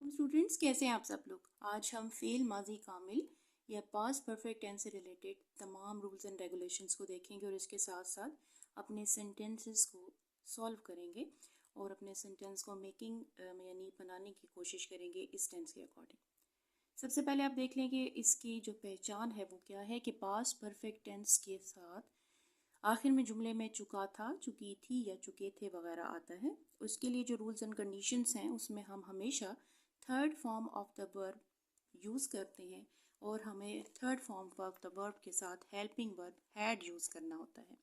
Students, कैसे हैं आप सब लोग। आज हम फेल माजी कामिल या पास्ट परफेक्ट टेंस से रिलेटेड तमाम रूल्स एंड रेगुलेशंस को देखेंगे और इसके साथ साथ अपने सेंटेंसेस को सॉल्व करेंगे और अपने सेंटेंस को मेकिंग यानी बनाने की कोशिश करेंगे इस टेंस के अकॉर्डिंग। सबसे पहले आप देख लें कि इसकी जो पहचान है वो क्या है कि पास्ट परफेक्ट टेंस के साथ आखिर में जुमले में चुका था, चुकी थी या चुके थे वगैरह आता है। उसके लिए जो रूल्स एंड कंडीशंस हैं उसमें हम हमेशा third form of the verb use करते हैं और हमें third form of the verb के साथ हेल्पिंग वर्ब हैड यूज़ करना होता है।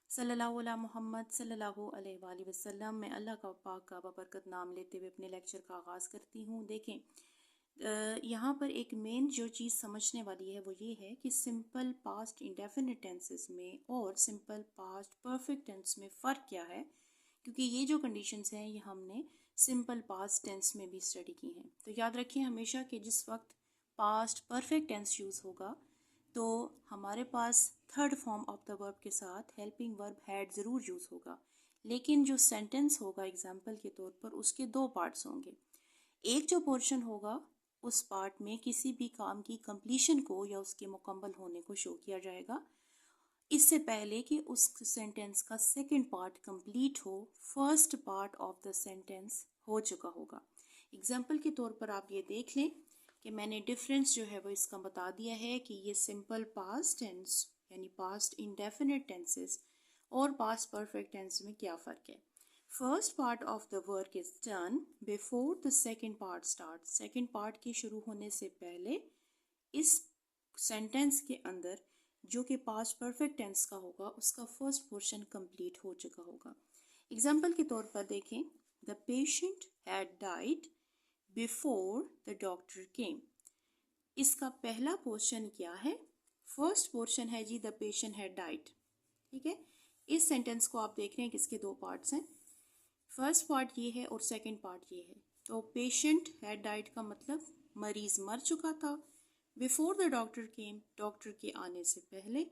सल्लल्लाहु अला मोहम्मद सल्लल्लाहु अलैहि वसल्लम। मैं अल्लाह का पाक का बबरकत नाम लेते हुए अपने लेक्चर का आगाज़ करती हूँ। देखें, यहाँ पर एक मेन जो चीज़ समझने वाली है वो ये है कि सिंपल पास्ट इंडेफिनिट टेंसेस में और सिंपल पास्ट परफेक्ट टेंस में फ़र्क क्या है, क्योंकि ये जो कंडीशंस हैं ये हमने सिंपल पास्ट टेंस में भी स्टडी की हैं। तो याद रखिए हमेशा कि जिस वक्त पास्ट परफेक्ट टेंस यूज़ होगा तो हमारे पास third form of the verb के साथ हेल्पिंग वर्ब हैड ज़रूर यूज़ होगा, लेकिन जो सेंटेंस होगा एग्जाम्पल के तौर पर उसके दो पार्ट्स होंगे। एक जो पोर्शन होगा उस पार्ट में किसी भी काम की कंप्लीशन को या उसके मुकम्मल होने को शो किया जाएगा इससे पहले कि उस सेंटेंस का सेकंड पार्ट कंप्लीट हो, first part of the sentence हो चुका होगा। एग्जाम्पल के तौर पर आप ये देख लें कि मैंने डिफरेंस जो है वो इसका बता दिया है कि ये सिंपल पास्ट टेंस यानी पास्ट इंडेफिनिट टेंसेस और पास्ट परफेक्ट टेंस में क्या फ़र्क है। First part of the work is done before the second part start. Second part के शुरू होने से पहले इस सेंटेंस के अंदर जो कि पास्ट परफेक्ट टेंस का होगा उसका फर्स्ट पोर्शन कंप्लीट हो चुका होगा। एग्जाम्पल के तौर पर देखें, the patient had died before the doctor केम। इसका पहला पोर्शन क्या है? फर्स्ट पोर्शन है जी द पेशेंट हैड डाइड। ठीक है, इस सेंटेंस को आप देख रहे हैं किसके दो पार्ट्स हैं। फर्स्ट पार्ट ये है और सेकंड पार्ट ये है। तो पेशेंट हैड डाइड का मतलब मरीज मर चुका था। Before the doctor came, doctor के आने से पहले।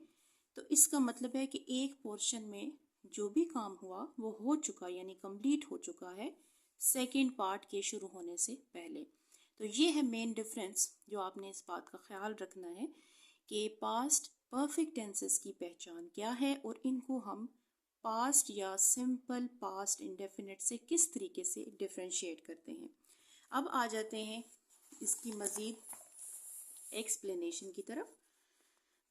तो इसका मतलब है कि एक पोर्शन में जो भी काम हुआ वो हो चुका यानी कंप्लीट हो चुका है सेकंड पार्ट के शुरू होने से पहले। तो ये है मेन डिफरेंस जो आपने इस बात का ख्याल रखना है कि पास्ट परफेक्ट टेंसेस की पहचान क्या है और इनको हम पास्ट या सिंपल पास्ट इंडेफिनिट से किस तरीके से डिफ्रेंशिएट करते हैं। अब आ जाते हैं इसकी मज़ीद एक्सप्लेनेशन की तरफ।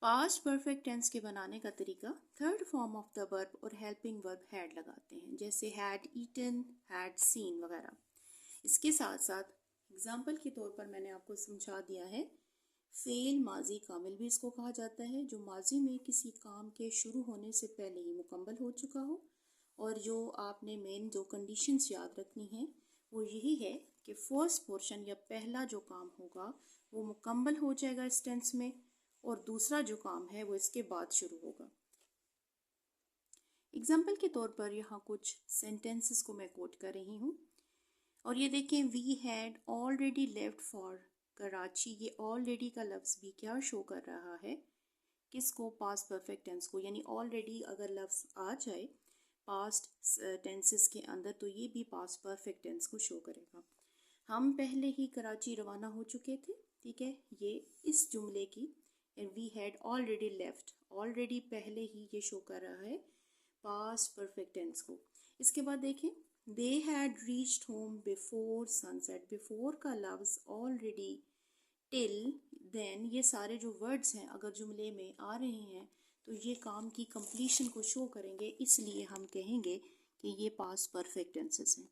पास्ट परफेक्ट टेंस के बनाने का तरीका third form of the verb और हेल्पिंग वर्ब हैड लगाते हैं, जैसे हैड ईटन, हैड सीन वगैरह। इसके साथ साथ एग्जाम्पल के तौर पर मैंने आपको समझा दिया है, फेल माजी कामिल भी इसको कहा जाता है, जो माजी में किसी काम के शुरू होने से पहले ही मुकम्मल हो चुका हो। और जो आपने मेन जो कंडीशंस याद रखनी है वो यही है कि फर्स्ट पोर्शन या पहला जो काम होगा वो मुकम्मल हो जाएगा इस टेंस में और दूसरा जो काम है वो इसके बाद शुरू होगा। एग्जाम्पल के तौर पर यहाँ कुछ सेंटेंसेस को मैं कोट कर रही हूँ और ये देखें, we had already left for Karachi. ये ऑलरेडी का लफ्ज़ भी क्या शो कर रहा है, किसको? पास्ट परफेक्ट टेंस को। यानी ऑलरेडी अगर लफ्ज़ आ जाए पास्ट टेंसेस के अंदर तो ये भी पास्ट परफेक्ट टेंस को शो करेगा। हम पहले ही कराची रवाना हो चुके थे। ठीक है, ये इस जुमले की we had already left, already पहले ही ये शो कर रहा है पास्ट परफेक्ट टेंस को। इसके बाद देखें, they had reached home before sunset. Before का लफ्ज़ ऑलरेडी, टिल, देन, ये सारे जो वर्ड्स हैं अगर जुमले में आ रहे हैं तो ये काम की कंप्लीशन को शो करेंगे, इसलिए हम कहेंगे कि ये पास्ट परफेक्ट टेंसेस हैं।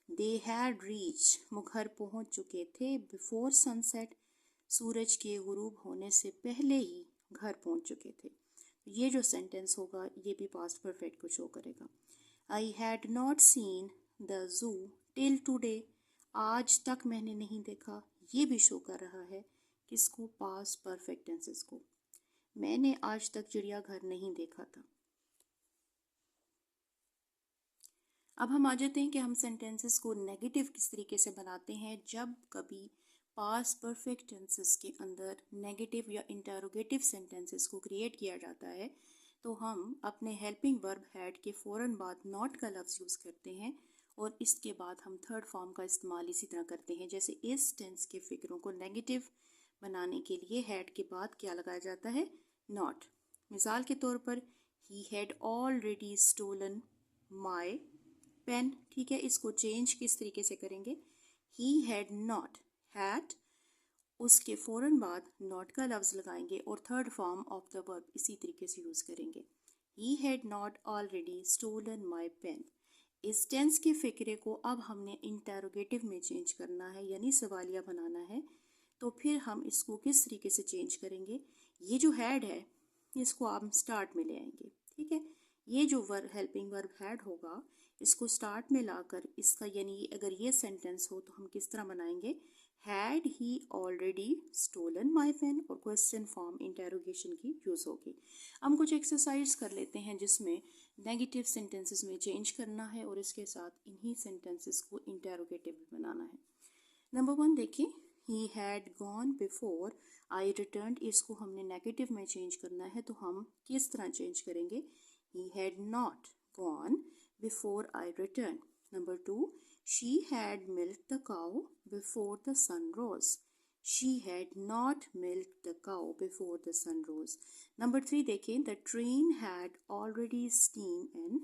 दे हैड रीच, वो घर पहुंच चुके थे। बिफोर सनसेट, सूरज के गुरूब होने से पहले ही घर पहुंच चुके थे। ये जो सेंटेंस होगा ये भी पास्ट परफेक्ट को शो करेगा। I had not seen the zoo till today. आज तक मैंने नहीं देखा, ये भी शो कर रहा है किसको? पास्ट परफेक्ट टेंसेस को। मैंने आज तक चिड़ियाघर नहीं देखा था। अब हम आ जाते हैं कि हम सेंटेंसेस को नेगेटिव किस तरीके से बनाते हैं। जब कभी पास्ट परफेक्ट टेंसेस के अंदर नेगेटिव या इंटरोगेटिव सेंटेंसेस को क्रिएट किया जाता है तो हम अपने हेल्पिंग वर्ब हैड के फ़ौरन बाद नॉट का लफ्ज़ यूज़ करते हैं और इसके बाद हम थर्ड फॉर्म का इस्तेमाल इसी तरह करते हैं। जैसे इस टेंस के फिक्रों को नेगेटिव बनाने के लिए हैड के बाद क्या लगाया जाता है? नॉट। मिसाल के तौर पर he had already stolen my pen. ठीक है, इसको चेंज किस तरीके से करेंगे? ही हैड नॉट, हैड उसके फ़ौरन बाद नॉट का लफ्ज़ लगाएंगे और third form of the verb इसी तरीके से यूज़ करेंगे। He had not already stolen my pen. इस टेंस के फ़िक्रे को अब हमने इंटेरोगेटिव में चेंज करना है, यानी सवालिया बनाना है। तो फिर हम इसको किस तरीके से चेंज करेंगे? ये जो हैड है इसको आप स्टार्ट में ले आएंगे। ठीक है, ये जो वर्ब हेल्पिंग वर्ब हैड होगा इसको स्टार्ट में लाकर इसका यानी अगर ये सेंटेंस हो तो हम किस तरह बनाएंगे? Had he already stolen my pen, और क्वेश्चन फॉर्म इंटेरोगेशन की यूज़ होगी। हम कुछ एक्सरसाइज कर लेते हैं जिसमें नेगेटिव सेंटेंसेस में चेंज करना है और इसके साथ इन्हीं सेंटेंसेस को इंटेरोगेटिव बनाना है। नंबर 1 देखिए, he had gone before I return. इसको हमने नेगेटिव में चेंज करना है तो हम किस तरह चेंज करेंगे? He had not gone before I return. Number 2, she had milked the cow before the sun rose. She had not milked the cow before the sun rose. Number 3 देखें, the train had already steam in.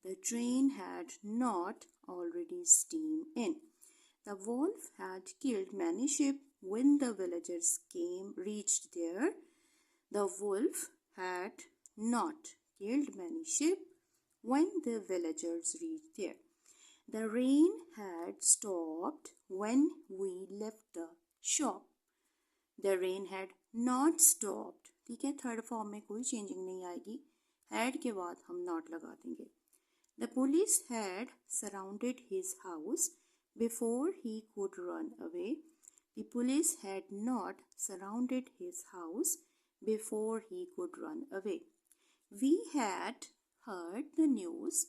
The train had not already steam in. The wolf had killed many sheep when the villagers reached there. The wolf had not killed many sheep when the villagers reached there. The rain had stopped when we left the shop. The rain had not stopped. ठीक है, third form में कोई changing नहीं आएगी। Had के बाद हम not लगा देंगे। The police had surrounded his house before he could run away. The police had not surrounded his house before he could run away. We had heard the news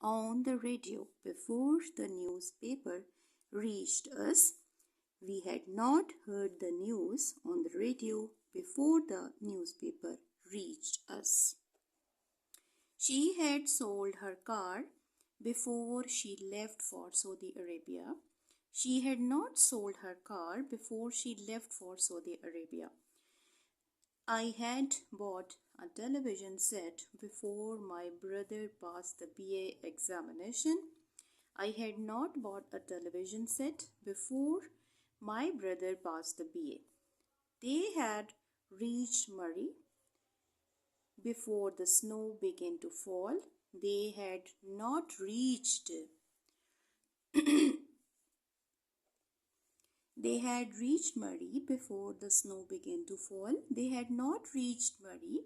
on the radio before the newspaper reached us. We had not heard the news on the radio before the newspaper reached us. She had sold her car before she left for Saudi Arabia. She had not sold her car before she left for Saudi Arabia. I had bought a television set before my brother passed the BA examination. I had not bought a television set before my brother passed the BA. They had reached Murray before the snow began to fall. They had not reached They had reached Murray before the snow began to fall. They had not reached Murray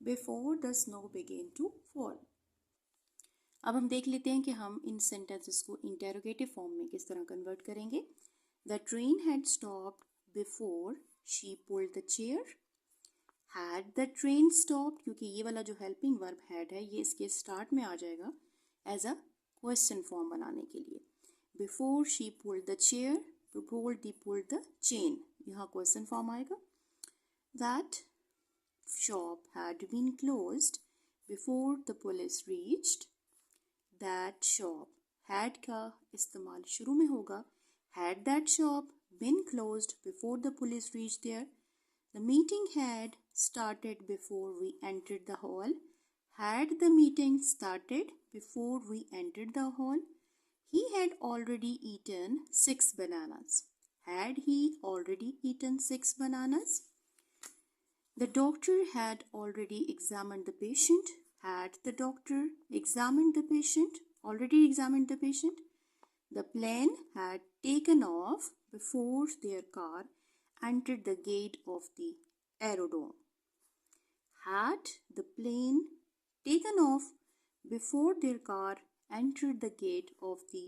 before the snow began to fall. अब हम देख लेते हैं कि हम इन sentences को interrogative form में किस तरह कन्वर्ट करेंगे। The train had stopped before she pulled the chair. Had the train stopped, क्योंकि ये वाला जो हेल्पिंग वर्ब हैड है ये इसके स्टार्ट में आ जाएगा एज अ क्वेश्चन फॉर्म बनाने के लिए। Before she pulled the chair, pulled the chain, यहाँ क्वेश्चन फॉर्म आएगा। That shop had been closed before the police reached. That shop, had का इस्तेमाल शुरू में होगा। Had that shop been closed before the police reached there? The meeting had started before we entered the hall. Had the meeting started before we entered the hall? He had already eaten 6 bananas. Had he already eaten 6 bananas? The doctor had already examined the patient. Had the doctor examined the patient? Already examined the patient? The plane had taken off before their car entered the gate of the aerodrome. Had the plane taken off before their car entered the gate of the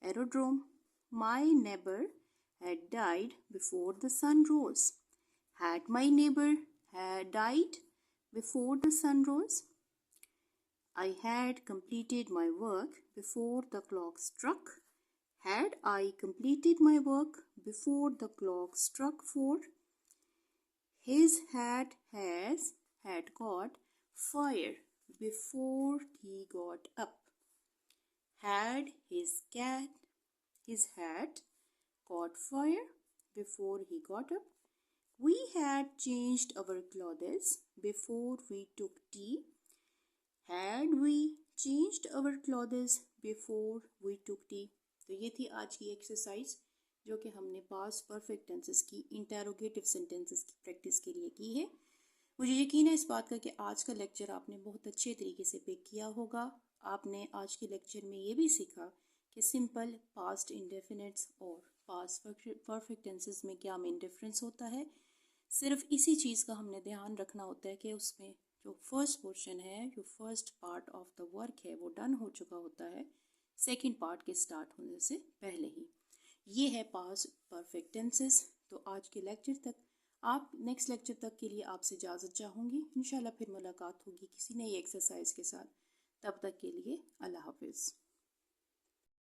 aerodrome? My neighbor had died before the sun rose. Had my neighbor died before the sun rose? I had completed my work before the clock struck. Had I completed my work before the clock struck 4? His hat had caught fire before he got up. Had his hat caught fire before he got up? We had changed our clothes before we took tea. Had we changed our clothes before we took tea? तो ये थी आज की exercise जो कि हमने past perfect tenses की interrogative sentences की प्रैक्टिस के लिए की है। मुझे यकीन है इस बात का कि आज का लेक्चर आपने बहुत अच्छे तरीके से पिक किया होगा। आपने आज के लेक्चर में ये भी सीखा कि सिंपल पास्ट इंडेफिनिट्स और पास्ट परफेक्ट टेंसेस में क्या मेन डिफरेंस होता है। सिर्फ इसी चीज़ का हमने ध्यान रखना होता है कि उसमें जो फर्स्ट पोर्शन है, जो first part of the work है, वो डन हो चुका होता है सेकंड पार्ट के स्टार्ट होने से पहले ही। ये है पास्ट परफेक्ट टेंसेस। तो आज के लेक्चर तक, आप नेक्स्ट लेक्चर तक के लिए आपसे इजाज़त चाहूँगी। इंशाल्लाह फिर मुलाकात होगी किसी नई एक्सरसाइज के साथ। तब तक के लिए अल्लाह हाफिज़।